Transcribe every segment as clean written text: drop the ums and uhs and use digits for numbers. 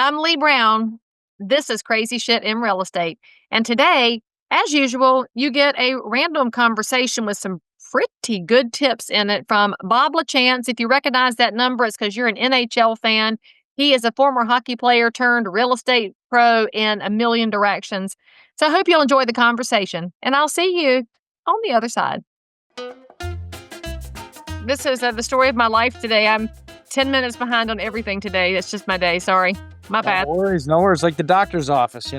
I'm Leigh Brown. This is Crazy Shit in Real Estate. And today, as usual, you get a random conversation with some pretty good tips in it from Bob Lachance. If you recognize that number, it's because you're an NHL fan. He is a former hockey player turned real estate pro in a million directions. So I hope you'll enjoy the conversation, and I'll see you on the other side. This is the story of my life today. I'm 10 minutes behind on everything today. It's just my day. Sorry. My bad. No worries. Like the doctor's office,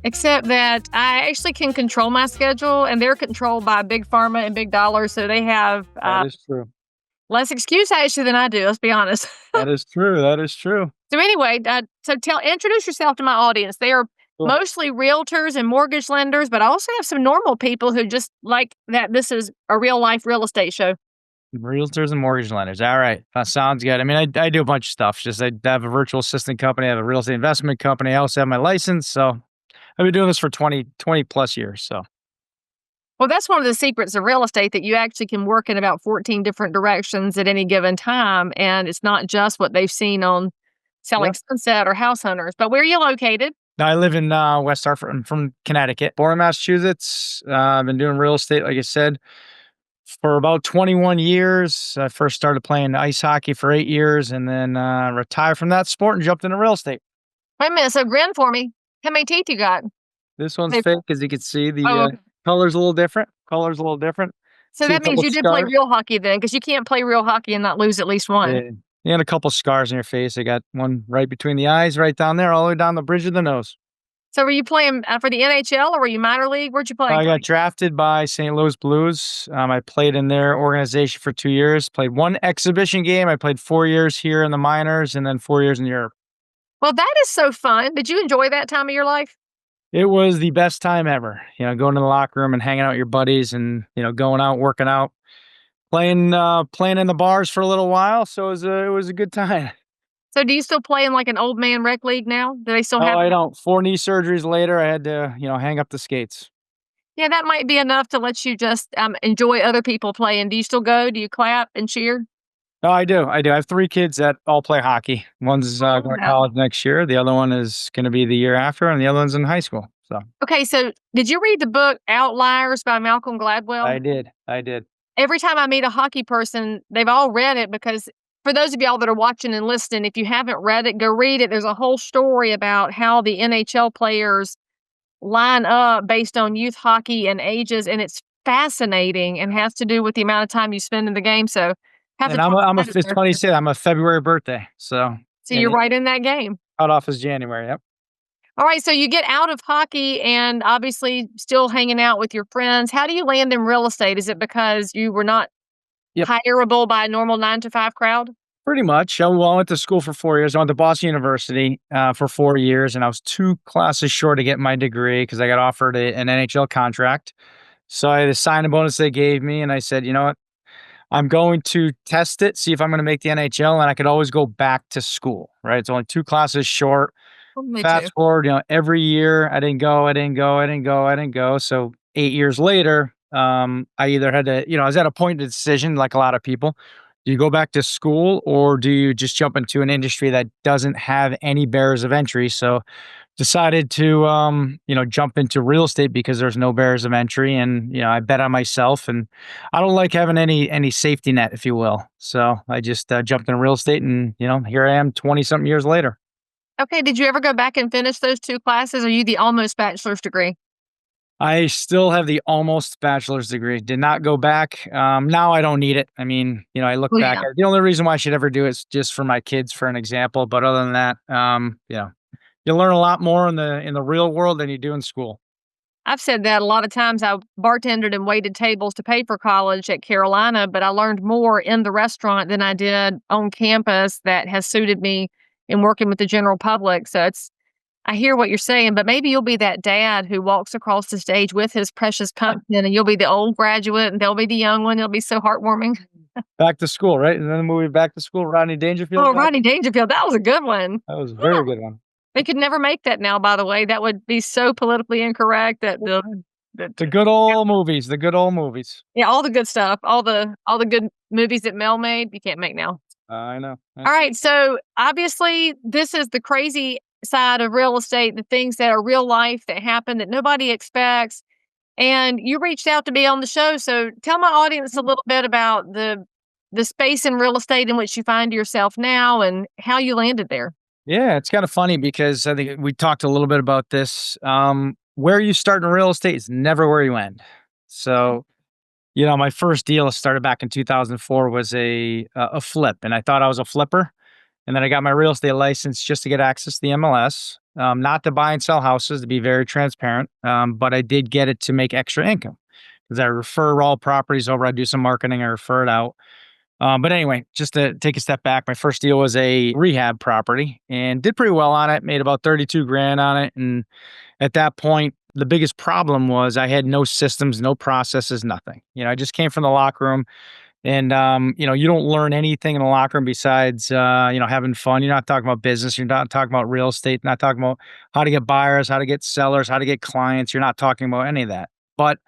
Except that I actually can control my schedule, and they're controlled by Big Pharma and Big Dollars, so they have That is true. less excuse actually than I do, let's be honest. That is true. So anyway, introduce yourself to my audience. They are Cool. mostly realtors and mortgage lenders, but I also have some normal people who just like that this is a real life real estate show. Realtors and mortgage lenders. All right. That sounds good. I mean, I do a bunch of stuff. I have a virtual assistant company. I have a real estate investment company. I also have my license. So I've been doing this for 20 plus years. So. Well, that's one of the secrets of real estate, that you actually can work in about 14 different directions at any given time. And it's not just what they've seen on Selling Sunset or House Hunters. But where are you located? I live in West Hartford. I'm from Connecticut, born in Massachusetts. I've been doing real estate, like I said, for about 21 years. I first started playing ice hockey for 8 years and then retired from that sport and jumped into real estate. Wait a minute. So grin for me. How many teeth you got? This one's fake, as you can see. The color's a little different. So that means you did play real hockey then, because you can't play real hockey and not lose at least one. Yeah, and a couple scars on your face. I got one right between the eyes, right down there, all the way down the bridge of the nose. So were you playing for the NHL or were you minor league? Where'd you play? I got drafted by St. Louis Blues. I played in their organization for 2 years, played one exhibition game. I played 4 years here in the minors and then 4 years in Europe. Well, that is so fun. Did you enjoy that time of your life? It was the best time ever. Going to the locker room and hanging out with your buddies and, going out, working out, playing in the bars for a little while. So it was a good time. So do you still play in like an old man rec league now? Do they still have? No, I don't. 4 knee surgeries later, I had to, hang up the skates. Yeah, that might be enough to let you just enjoy other people playing. Do you still go? Do you clap and cheer? No, I do. I have 3 kids that all play hockey. One's going to college next year. The other one is going to be the year after, and the other one's in high school. So. Okay, so did you read the book Outliers by Malcolm Gladwell? I did. Every time I meet a hockey person, they've all read it, because for those of y'all that are watching and listening, if you haven't read it, go read it. There's a whole story about how the NHL players line up based on youth hockey and ages, and it's fascinating and has to do with the amount of time you spend in the game. So, it's funny you say that. I'm a February birthday, so you're right in that game. Cutoff is January. Yep. All right, so you get out of hockey and obviously still hanging out with your friends. How do you land in real estate? Is it because you were not hireable by a normal 9-to-5 crowd? Pretty much. I went to school for 4 years. I went to Boston University for 4 years, and I was 2 classes short to get my degree because I got offered an NHL contract. So I had a sign-on bonus they gave me, and I said, you know what? I'm going to test it, see if I'm going to make the NHL, and I could always go back to school, right? It's only 2 classes short. Fast forward, every year I didn't go. So 8 years later, I either had to, I was at a point of decision, like a lot of people. Do you go back to school or do you just jump into an industry that doesn't have any barriers of entry? So decided to, jump into real estate because there's no barriers of entry. And, I bet on myself, and I don't like having any safety net, if you will. So I just jumped into real estate, and, here I am 20 something years later. Okay. Did you ever go back and finish those 2 classes? Or are you the almost bachelor's degree? I still have the almost bachelor's degree. Did not go back. Now I don't need it. I mean, I look back. The only reason why I should ever do it is just for my kids, for an example. But other than that, you learn a lot more in the real world than you do in school. I've said that a lot of times. I bartended and waited tables to pay for college at Carolina, but I learned more in the restaurant than I did on campus that has suited me in working with the general public. So I hear what you're saying, but maybe you'll be that dad who walks across the stage with his precious pumpkin, and you'll be the old graduate and they'll be the young one. It'll be so heartwarming. Back to School, right? And then the movie Back to School, Rodney Dangerfield. Oh, Rodney Dangerfield. That was a good one. That was a very good one. They could never make that now, by the way. That would be so politically incorrect that the good old movies, the good old movies. Yeah, all the good stuff, all the good movies that Mel made, you can't make now. I know. All right. So obviously, this is the crazy side of real estate, the things that are real life that happen that nobody expects. And you reached out to be on the show. So tell my audience a little bit about the space in real estate in which you find yourself now and how you landed there. Yeah, it's kind of funny because I think we talked a little bit about this. Where you start in real estate is never where you end. So, my first deal started back in 2004 was a flip, and I thought I was a flipper. And then I got my real estate license just to get access to the MLS, not to buy and sell houses, to be very transparent. But I did get it to make extra income because I refer all properties over. I do some marketing, I refer it out. But anyway, just to take a step back, my first deal was a rehab property and did pretty well on it, made about 32 grand on it. And at that point, the biggest problem was I had no systems, no processes, nothing. I just came from the locker room and, you don't learn anything in the locker room besides, having fun. You're not talking about business. You're not talking about real estate, not talking about how to get buyers, how to get sellers, how to get clients. You're not talking about any of that. But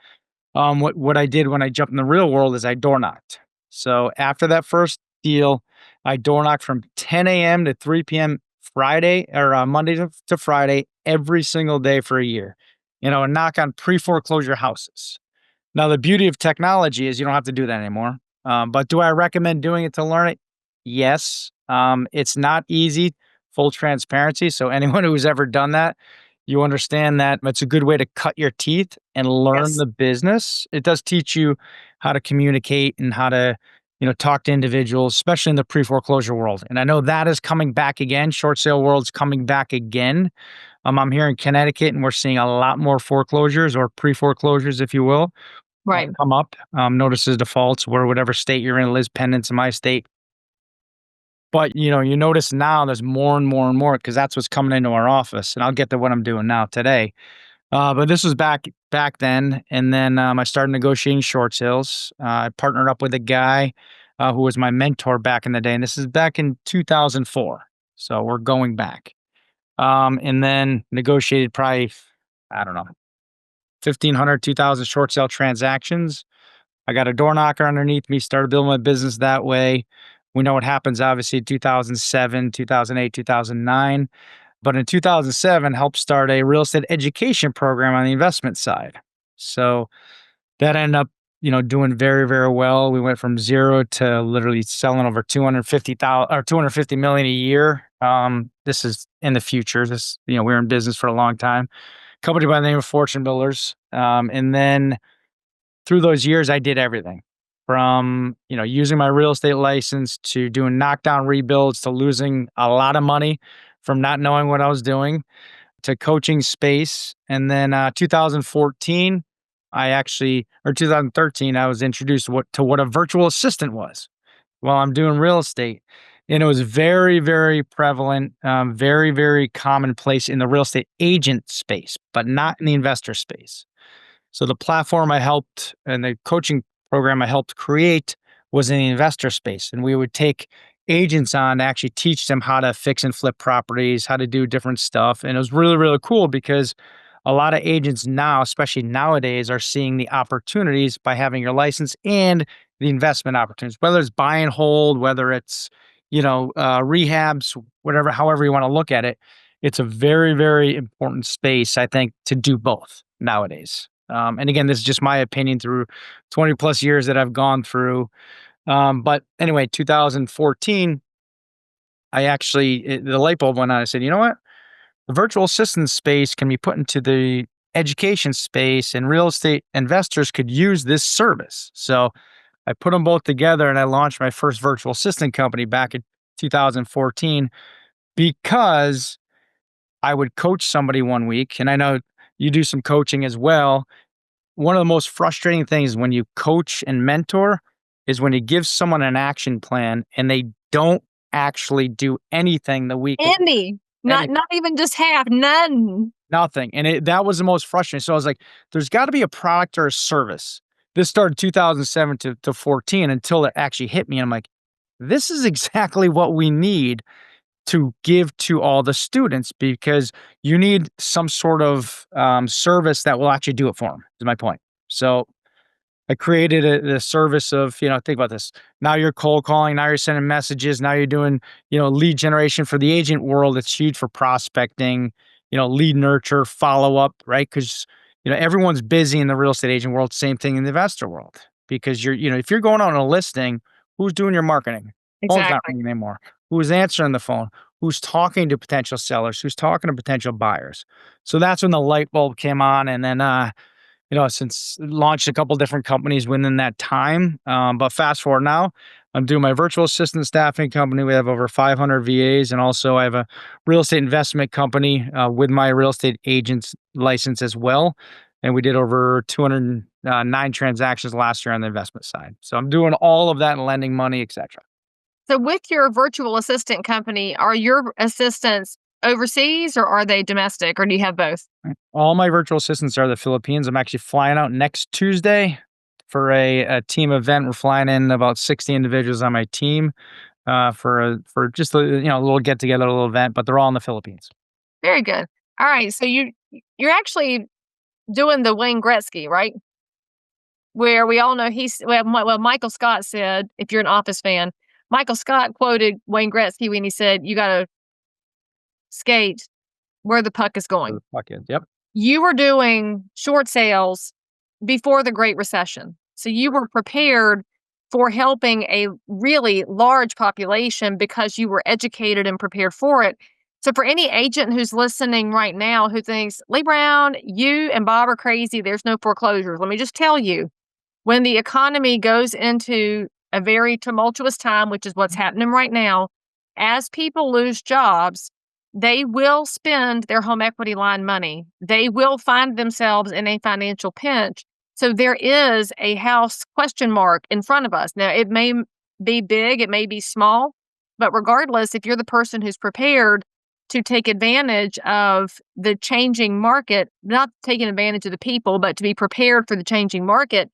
what I did when I jumped in the real world is I door knocked. So after that first deal, I door knocked from 10 a.m. to 3 p.m. Friday or Monday to Friday every single day for a year. And knock on pre-foreclosure houses. Now the beauty of technology is you don't have to do that anymore. But do I recommend doing it to learn it? Yes. It's not easy. Full transparency. So anyone who's ever done that, you understand that it's a good way to cut your teeth and learn Yes. the business. It does teach you how to communicate and how to, talk to individuals, especially in the pre-foreclosure world. And I know that is coming back again. Short sale world's coming back again. I'm here in Connecticut and we're seeing a lot more foreclosures or pre-foreclosures, if you will, Right. come up. Notices defaults where whatever state you're in, Liz pendants in my state. But, you notice now there's more and more and more because that's what's coming into our office. And I'll get to what I'm doing now today. But this was back then, and then I started negotiating short sales. I partnered up with a guy who was my mentor back in the day, and this is back in 2004. So we're going back, and then negotiated probably I don't know 1,500, 2,000 short sale transactions. I got a door knocker underneath me. Started building my business that way. We know what happens, obviously, in 2007, 2008, 2009. But in 2007, helped start a real estate education program on the investment side. So that ended up, doing very, very well. We went from zero to literally selling over 250,000 or 250 million a year. This is in the future. We're in business for a long time. Company by the name of Fortune Builders. And then through those years, I did everything from, using my real estate license to doing knockdown rebuilds to losing a lot of money from not knowing what I was doing to coaching space. And then 2014, or 2013, I was introduced to what a virtual assistant was while I'm doing real estate. And it was very, very prevalent, very, very commonplace in the real estate agent space, but not in the investor space. So the platform I helped and the coaching program I helped create was in the investor space. And we would take agents on to actually teach them how to fix and flip properties, how to do different stuff. And it was really, really cool because a lot of agents now, especially nowadays, are seeing the opportunities by having your license and the investment opportunities, whether it's buy and hold, whether it's, rehabs, whatever, however you want to look at it. It's a very, very important space, I think, to do both nowadays. And again, this is just my opinion through 20 plus years that I've gone through. But anyway, 2014, the light bulb went on. I said, you know what? The virtual assistant space can be put into the education space and real estate investors could use this service. So I put them both together and I launched my first virtual assistant company back in 2014 because I would coach somebody one week. And I know you do some coaching as well. One of the most frustrating things when you coach and mentor is when you give someone an action plan and they don't actually do anything the week. Not even just half, none. Nothing. And that was the most frustrating. So I was like, there's got to be a product or a service. This started 2007 to 14 until it actually hit me. And I'm like, this is exactly what we need to give to all the students because you need some sort of service that will actually do it for them, is my point. So I created the service of, think about this. Now you're cold calling, now you're sending messages, now you're doing, lead generation for the agent world. It's huge for prospecting, lead nurture, follow up, right? Because, everyone's busy in the real estate agent world, same thing in the investor world. Because if you're going on a listing, who's doing your marketing? Phone's not Exactly. ringing anymore. Who's answering the phone? Who's talking to potential sellers? Who's talking to potential buyers? So that's when the light bulb came on. And then, since launched a couple different companies within that time. But fast forward now, I'm doing my virtual assistant staffing company. We have over 500 VAs, and also I have a real estate investment company with my real estate agent's license as well. And we did over 209 transactions last year on the investment side. So I'm doing all of that and lending money, etc. So with your virtual assistant company, are your assistants overseas or are they domestic, or do you have both? All my virtual assistants are the Philippines. I'm actually flying out next Tuesday for a team event. We're flying in about 60 individuals on my team for just a little get together, a little event, but they're all in the Philippines. Very good. All right. So you're actually doing the Wayne Gretzky, right? Where we all know Michael Scott said, if you're an Office fan, Michael Scott quoted Wayne Gretzky when he said, "You got to skate where the puck is For going." the Philippines. Yep. You were doing short sales before the Great Recession. So you were prepared for helping a really large population because you were educated and prepared for it. So for any agent who's listening right now who thinks, Leigh Brown, you and Bob are crazy, there's no foreclosures. Let me just tell you, when the economy goes into a very tumultuous time, which is what's happening right now, as people lose jobs, they will spend their home equity line money. They will find themselves in a financial pinch. So there is a house question mark in front of us. Now, it may be big, it may be small, but regardless, if you're the person who's prepared to take advantage of the changing market, not taking advantage of the people, but to be prepared for the changing market,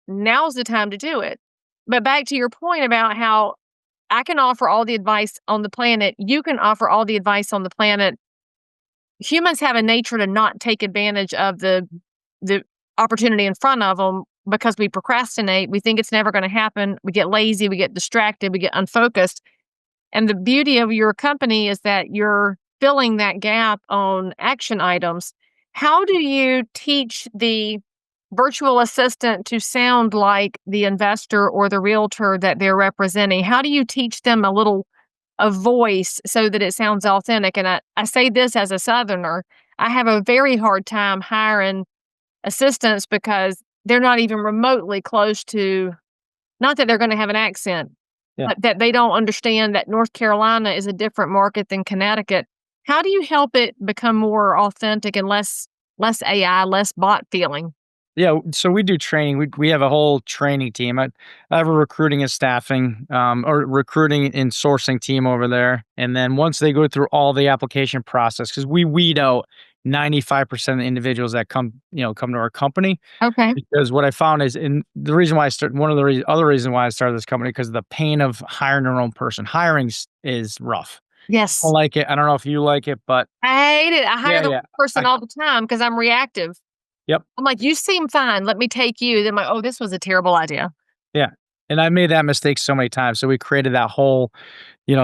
now's the time to do it. But back to your point about how I can offer all the advice on the planet, you can offer all the advice on the planet. Humans have a nature to not take advantage of the opportunity in front of them because we procrastinate. We think it's never going to happen. We get lazy, we get distracted, we get unfocused. And the beauty of your company is that you're filling that gap on action items. How do you teach the virtual assistant to sound like the investor or the realtor that they're representing? How do you teach them a voice so that it sounds authentic? And I say this as a Southerner, I have a very hard time hiring assistants because they're not even remotely close to, not that they're going to have an accent, Yeah. but that they don't understand that North Carolina is a different market than Connecticut. How do you help it become more authentic and less AI, less bot feeling? Yeah, so we do training. We have a whole training team. I have a recruiting and staffing, or recruiting and sourcing team over there. And then once they go through all the application process, because we weed out 95% of the individuals that come to our company. Okay. Because what I found is, and the reason why I started, one of the other reasons why I started this company, because of the pain of hiring your own person. Hiring is rough. I don't Yes. like it. I don't know if you like it, but I hate it. I hire yeah, the yeah. person I, all the time because I'm reactive. yep. I'm like, "You seem fine. Let me take you." Then I'm like, "Oh, this was a terrible idea." Yeah. And I made that mistake so many times. So we created that whole,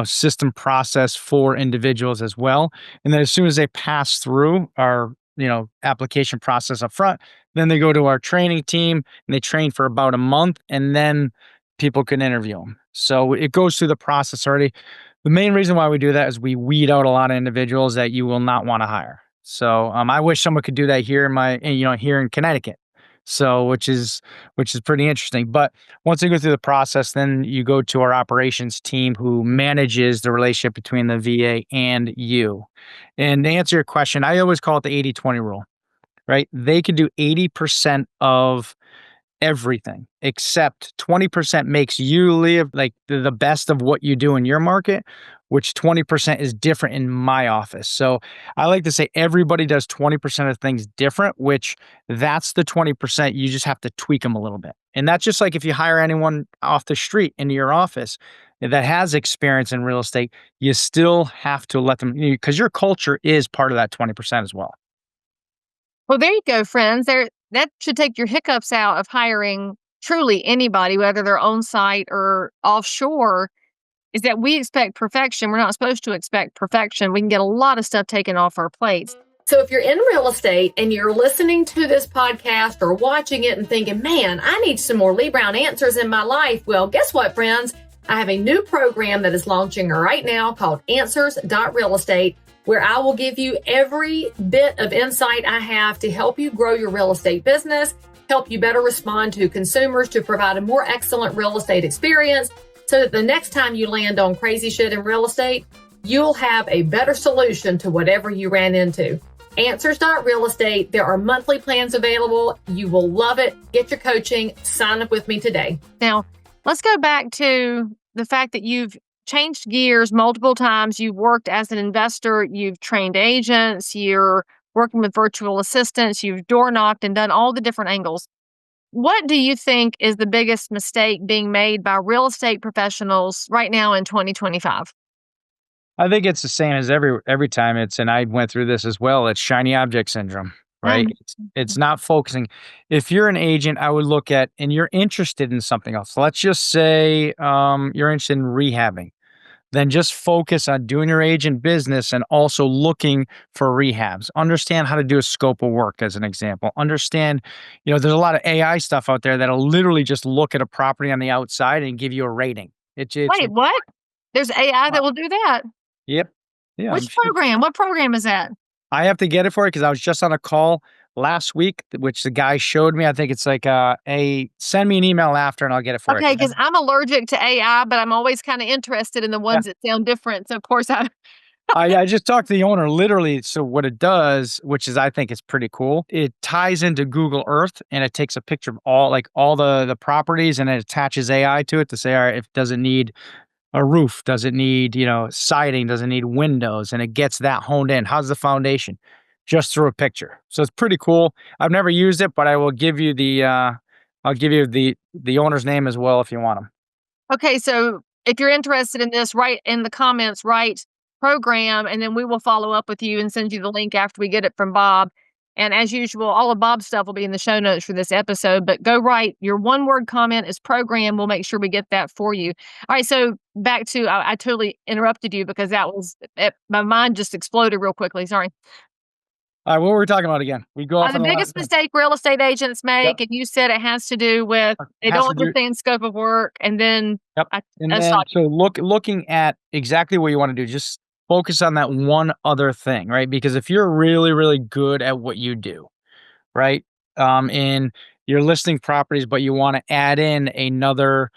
system process for individuals as well. And then as soon as they pass through our, application process up front, then they go to our training team and they train for about a month and then people can interview them. So it goes through the process already. The main reason why we do that is we weed out a lot of individuals that you will not want to hire. So I wish someone could do that here here in Connecticut. So which is pretty interesting. But once you go through the process, then you go to our operations team who manages the relationship between the VA and you. And to answer your question, I always call it the 80-20 rule, right? They could do 80% of everything except 20% makes you live like the best of what you do in your market, which 20% is different in my office. So I like to say everybody does 20% of things different, which that's the 20% you just have to tweak them a little bit. And that's just like if you hire anyone off the street into your office that has experience in real estate, you still have to let them, because your culture is part of that 20% as well. Well, there you go, friends. that should take your hiccups out of hiring truly anybody, whether they're on site or offshore, is that we expect perfection. We're not supposed to expect perfection. We can get a lot of stuff taken off our plates. So if you're in real estate and you're listening to this podcast or watching it and thinking, man, I need some more Leigh Brown answers in my life. Well, guess what, friends? I have a new program that is launching right now called Answers.Real Estate, where I will give you every bit of insight I have to help you grow your real estate business, help you better respond to consumers, to provide a more excellent real estate experience, so that the next time you land on crazy shit in real estate, you'll have a better solution to whatever you ran into. Answers.Real Estate. There are monthly plans available. You will love it. Get your coaching. Sign up with me today. Now, let's go back to the fact that you've changed gears multiple times. You've worked as an investor. You've trained agents. You're working with virtual assistants. You've door knocked and done all the different angles. What do you think is the biggest mistake being made by real estate professionals right now in 2025? I think it's the same as every time. And I went through this as well. It's shiny object syndrome, right? It's not focusing. If you're an agent, I would look at, and you're interested in something else. Let's just say you're interested in rehabbing. Then just focus on doing your agent business and also looking for rehabs. Understand how to do a scope of work, as an example. Understand, there's a lot of AI stuff out there that'll literally just look at a property on the outside and give you a rating. Wait, what? There's AI that will do that? Yep. Yeah. Which program? What program is that? I have to get it for you because I was just on a call last week, which the guy showed me. I think it's like send me an email after and I'll get it for you. Okay, because I'm allergic to AI, but I'm always kind of interested in the ones that sound different. So of course I just talked to the owner literally. So what it does, which is I think is pretty cool, it ties into Google Earth and it takes a picture of all the properties and it attaches AI to it to say, all right, if it doesn't need a roof, does it need, siding, does it need windows, and it gets that honed in. How's the foundation? Just through a picture. So it's pretty cool. I've never used it, but I will give you the owner's name as well if you want them. Okay, so if you're interested in this, write in the comments, write program, and then we will follow up with you and send you the link after we get it from Bob. And as usual, all of Bob's stuff will be in the show notes for this episode, but go write your one-word comment is program. We'll make sure we get that for you. All right, so back to, I totally interrupted you because my mind just exploded real quickly. Sorry. All right, what were we talking about again? We go off the biggest mistake real estate agents make, and you said it has to do with they don't understand scope of work, and then looking at exactly what you want to do, just focus on that one other thing, right? Because if you're really, really good at what you do, right, and you're listing properties, but you want to add in another,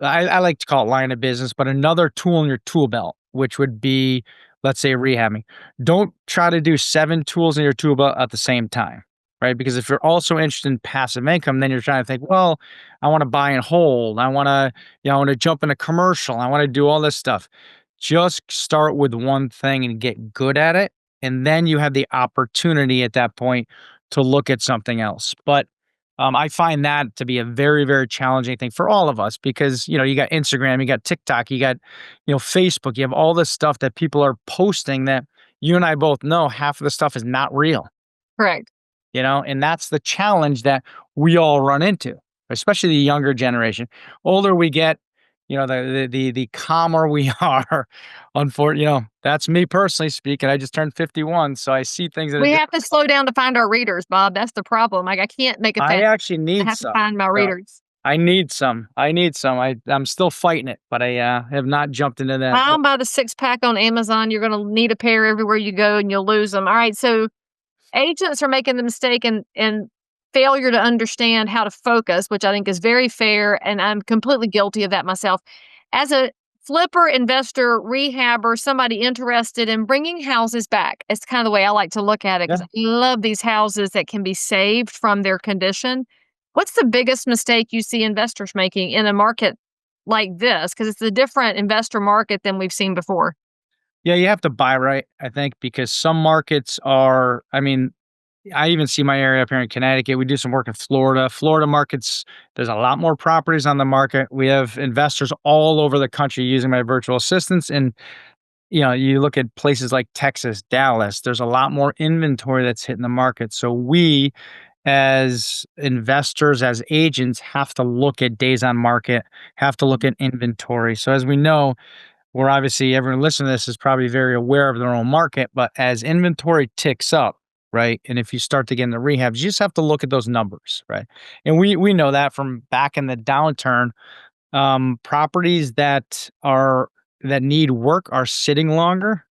I like to call it line of business, but another tool in your tool belt, which would be, let's say, rehabbing. Don't try to do 7 tools in your tool belt at the same time, right? Because if you're also interested in passive income, then you're trying to think, well, I want to buy and hold. I want to jump into commercial. I want to do all this stuff. Just start with one thing and get good at it. And then you have the opportunity at that point to look at something else. But I find that to be a very, very challenging thing for all of us because, you got Instagram, you got TikTok, you got, Facebook, you have all this stuff that people are posting that you and I both know half of the stuff is not real. Correct. And that's the challenge that we all run into, especially the younger generation. Older we get, the calmer we are. Unfortunately, that's me personally speaking. I just turned 51, so I see things that we have to slow down to find our readers, Bob. That's the problem. Like I can't make a I actually need I have some. to find my readers. I need some. I'm still fighting it, but I have not jumped into that. I'll buy the 6-pack on Amazon. You're going to need a pair everywhere you go, and you'll lose them. All right, so agents are making the mistake and failure to understand how to focus, which I think is very fair, and I'm completely guilty of that myself. As a flipper, investor, rehabber, somebody interested in bringing houses back, it's kind of the way I like to look at it because I love these houses that can be saved from their condition. What's the biggest mistake you see investors making in a market like this? Because it's a different investor market than we've seen before. Yeah, you have to buy right, I think, because some markets are, I even see my area up here in Connecticut. We do some work in Florida. Florida markets, there's a lot more properties on the market. We have investors all over the country using my virtual assistants. And, you look at places like Texas, Dallas, there's a lot more inventory that's hitting the market. So we, as investors, as agents, have to look at days on market, have to look at inventory. So as we know, we're obviously everyone listening to this is probably very aware of their own market, but as inventory ticks up, right? And if you start to get into rehabs, you just have to look at those numbers, right? And we know that from back in the downturn, properties that need work are sitting longer.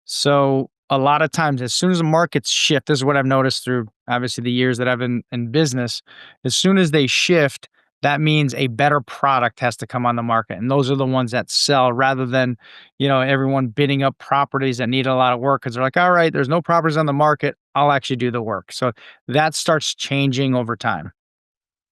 So a lot of times, as soon as the markets shift, this is what I've noticed through obviously the years that I've been in business. As soon as they shift, that means a better product has to come on the market. And those are the ones that sell rather than, everyone bidding up properties that need a lot of work because they're like, all right, there's no properties on the market. I'll actually do the work. So that starts changing over time.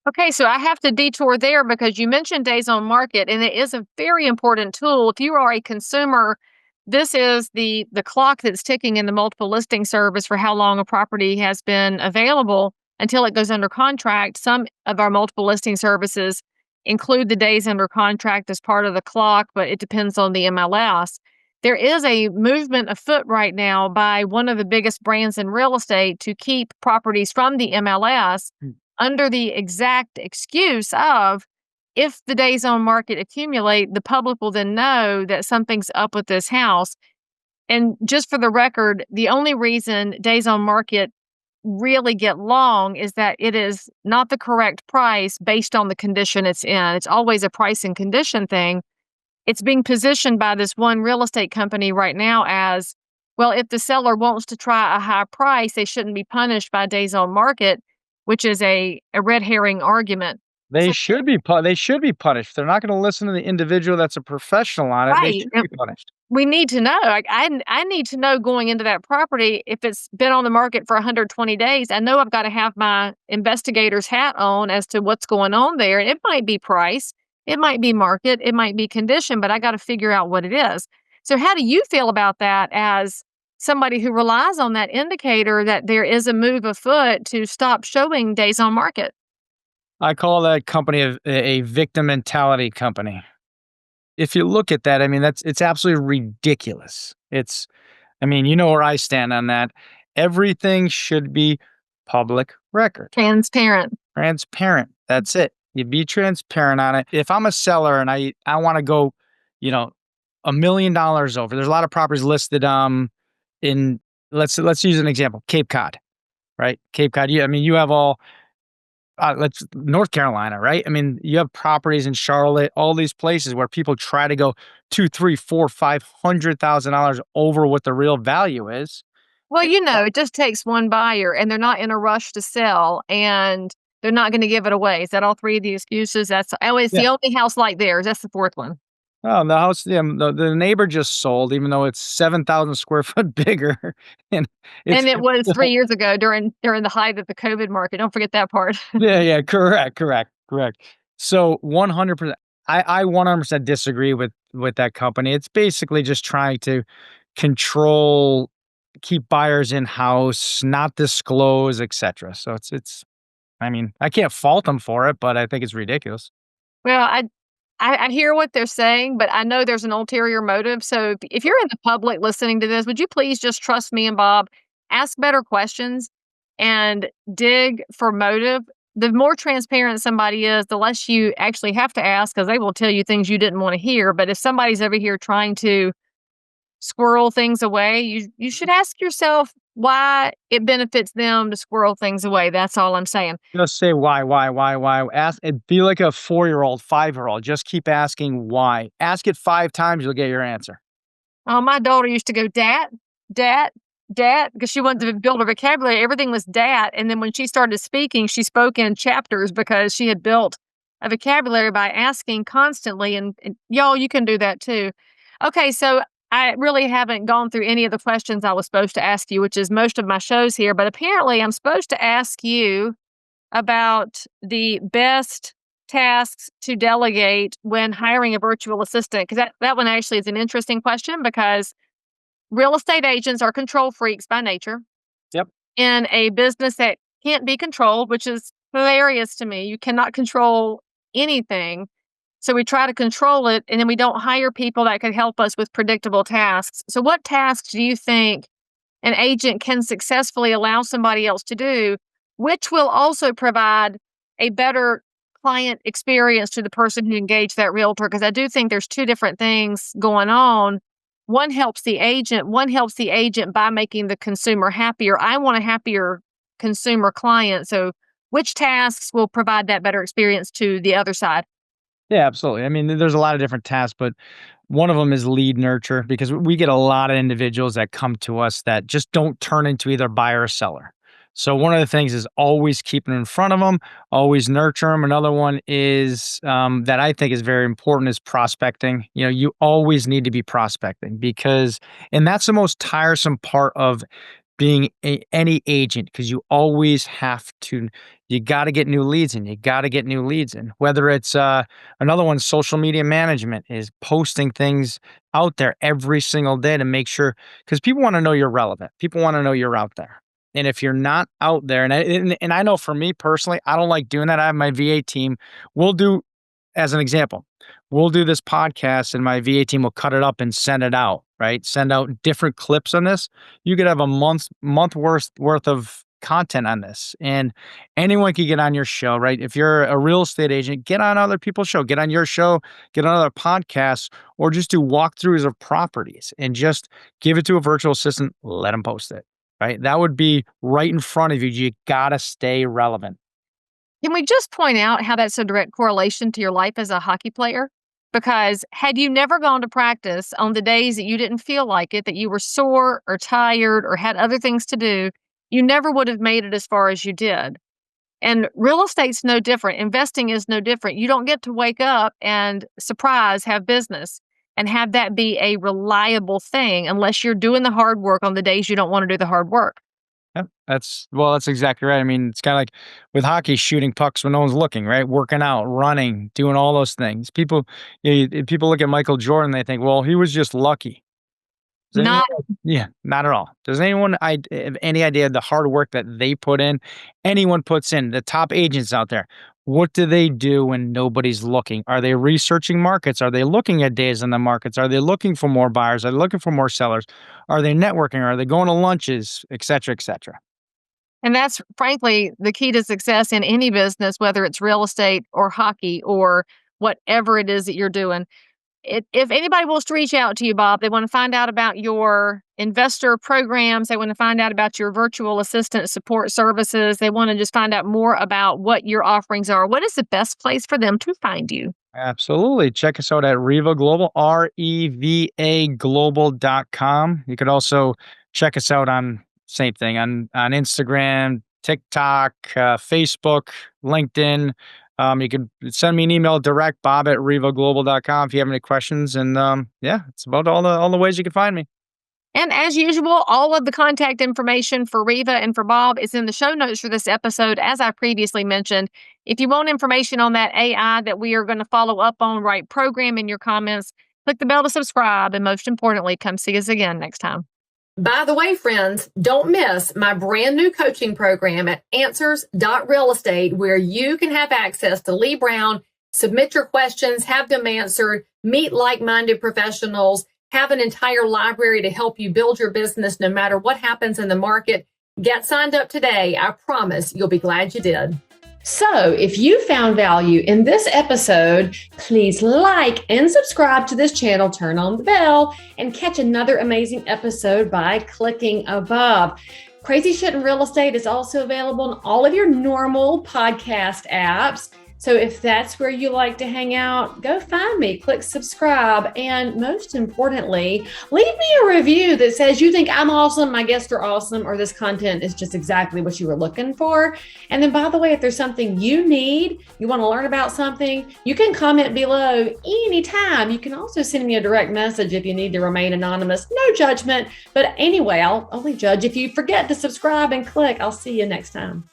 Okay, so I have to detour there because you mentioned days on market, and it is a very important tool. If you are a consumer, this is the clock that's ticking in the multiple listing service for how long a property has been available until it goes under contract. Some of our multiple listing services include the days under contract as part of the clock, but it depends on the MLS. There is a movement afoot right now by one of the biggest brands in real estate to keep properties from the MLS under the exact excuse of if the days on market accumulate, the public will then know that something's up with this house. And just for the record, the only reason days on market really get long is that it is not the correct price based on the condition it's in. It's always a price and condition thing. It's being positioned by this one real estate company right now as, well, if the seller wants to try a high price, they shouldn't be punished by days on market, which is a red herring argument. They So, should be they should be punished. If they're not going to listen to the individual that's a professional on it, they right. should be punished. We need to know. Like I need to know going into that property if it's been on the market for 120 days. I know I've got to have my investigator's hat on as to what's going on there. And it might be price, it might be market, it might be condition, but I got to figure out what it is. So how do you feel about that as somebody who relies on that indicator that there is a move afoot to stop showing days on market? I call that company a victim mentality company. If you look at that, I mean, it's absolutely ridiculous. I mean, you know where I stand on that. Everything should be public record, Transparent. transparent. That's it. You be transparent on it. If I'm a seller and I want to go, you know, $1 million over, there's a lot of properties listed in let's use an example, Cape Cod, right? Cape Cod. I mean, you have all let's North Carolina, right? I mean, you have properties in Charlotte, all these places where people try to go two, three, four, $500,000 over what the real value is. Well, it just takes one buyer and they're not in a rush to sell and they're not going to give it away. Is that all three of the excuses? It's Yeah. the only house like theirs. That's the fourth one. Oh, the house, yeah, the neighbor just sold, even though it's 7,000 square foot bigger, and And it it's was 3 years ago during the height of the COVID market. Don't forget that part. yeah, yeah, correct. So 100%, I 100% disagree with that company. It's basically just trying to control, keep buyers in house, not disclose, etc. So I mean, I can't fault them for it, but I think it's ridiculous. Well, I hear what they're saying, but I know there's an ulterior motive. So if you're in the public listening to this, would you please just trust me and Bob? Ask better questions and dig for motive. The more transparent somebody is, the less you actually have to ask because they will tell you things you didn't want to hear. But if somebody's over here trying to squirrel things away, you should ask yourself why it benefits them to squirrel things away. That's all I'm saying. Just say why. Ask and be like a 4-year-old, 5-year-old. Just keep asking why. Ask it 5 times, you'll get your answer. Oh, my daughter used to go, "Dat, dat, dat," because she wanted to build a vocabulary. Everything was "dat," and then when she started speaking, she spoke in chapters because she had built a vocabulary by asking constantly, and y'all, you can do that too. Okay, so I really haven't gone through any of the questions I was supposed to ask you, which is most of my shows here, but apparently I'm supposed to ask you about the best tasks to delegate when hiring a virtual assistant, because that one actually is an interesting question because real estate agents are control freaks by nature Yep. in a business that can't be controlled, which is hilarious to me. You cannot control anything. So we try to control it and then we don't hire people that could help us with predictable tasks. So what tasks do you think an agent can successfully allow somebody else to do which will also provide a better client experience to the person who engaged that realtor. Because I do think there's two different things going on. One helps the agent by making the consumer happier. I want a happier consumer client. So which tasks will provide that better experience to the other side? Yeah, absolutely. I mean, there's a lot of different tasks, but one of them is lead nurture because we get a lot of individuals that come to us that just don't turn into either buyer or seller. So one of the things is always keeping in front of them, always nurture them. Another one is that I think is very important is prospecting. You know, you always need to be prospecting because, and that's the most tiresome part of being any agent because you always have to, you got to get new leads in. You got to get new leads in. Whether it's another one, social media management is posting things out there every single day to make sure because people want to know you're relevant. People want to know you're out there. And if you're not out there, and I know for me personally, I don't like doing that. I have my VA team. We'll do, as an example, we'll do this podcast and my VA team will cut it up and send it out, right? Send out different clips on this. You could have a month worth of content on this. And anyone can get on your show, right? If you're a real estate agent, get on other people's show, get on your show, get on other podcasts, or just do walkthroughs of properties and just give it to a virtual assistant, let them post it, right? That would be right in front of you. You gotta stay relevant. Can we just point out how that's a direct correlation to your life as a hockey player? Because had you never gone to practice on the days that you didn't feel like it, that you were sore or tired or had other things to do, you never would have made it as far as you did. And real estate's no different. Investing is no different. You don't get to wake up and surprise, have business and have that be a reliable thing unless you're doing the hard work on the days you don't want to do the hard work. Yep, that's exactly right. I mean, it's kind of like with hockey, shooting pucks when no one's looking, right? Working out, running, doing all those things. People, people look at Michael Jordan, they think, well, he was just lucky. Does anyone, Not yeah, not at all. Does anyone have any idea of the hard work that they put in? Anyone puts in the top agents out there. What do they do when nobody's looking? Are they researching markets? Are they looking at days in the markets? Are they looking for more buyers? Are they looking for more sellers? Are they networking? Are they going to lunches, et cetera, et cetera? And that's frankly the key to success in any business, whether it's real estate or hockey or whatever it is that you're doing. If anybody wants to reach out to you, Bob, they want to find out about your investor programs, they want to find out about your virtual assistant support services, they want to just find out more about what your offerings are, what is the best place for them to find you? Absolutely. Check us out at Reva Global, REVA global.com. You could also check us out on same thing on Instagram, TikTok, Facebook, LinkedIn. You can send me an email direct, bob@revaglobal.com if you have any questions. And yeah, it's about all the ways you can find me. And as usual, all of the contact information for Reva and for Bob is in the show notes for this episode, as I previously mentioned. If you want information on that AI that we are going to follow up on, write program in your comments, click the bell to subscribe, and most importantly, come see us again next time. By the way, friends, don't miss my brand new coaching program at answers.realestate, where you can have access to Leigh Brown, submit your questions, have them answered, meet like-minded professionals, have an entire library to help you build your business no matter what happens in the market. Get signed up today. I promise you'll be glad you did. So if you found value in this episode, please like and subscribe to this channel, turn on the bell, and catch another amazing episode by clicking above. Crazy Shit in Real Estate is also available in all of your normal podcast apps. So if that's where you like to hang out, go find me, click subscribe, and most importantly, leave me a review that says you think I'm awesome, my guests are awesome, or this content is just exactly what you were looking for. And then, by the way, if there's something you need, you want to learn about something, you can comment below anytime. You can also send me a direct message if you need to remain anonymous. No judgment. But anyway, I'll only judge if you forget to subscribe and click. I'll see you next time.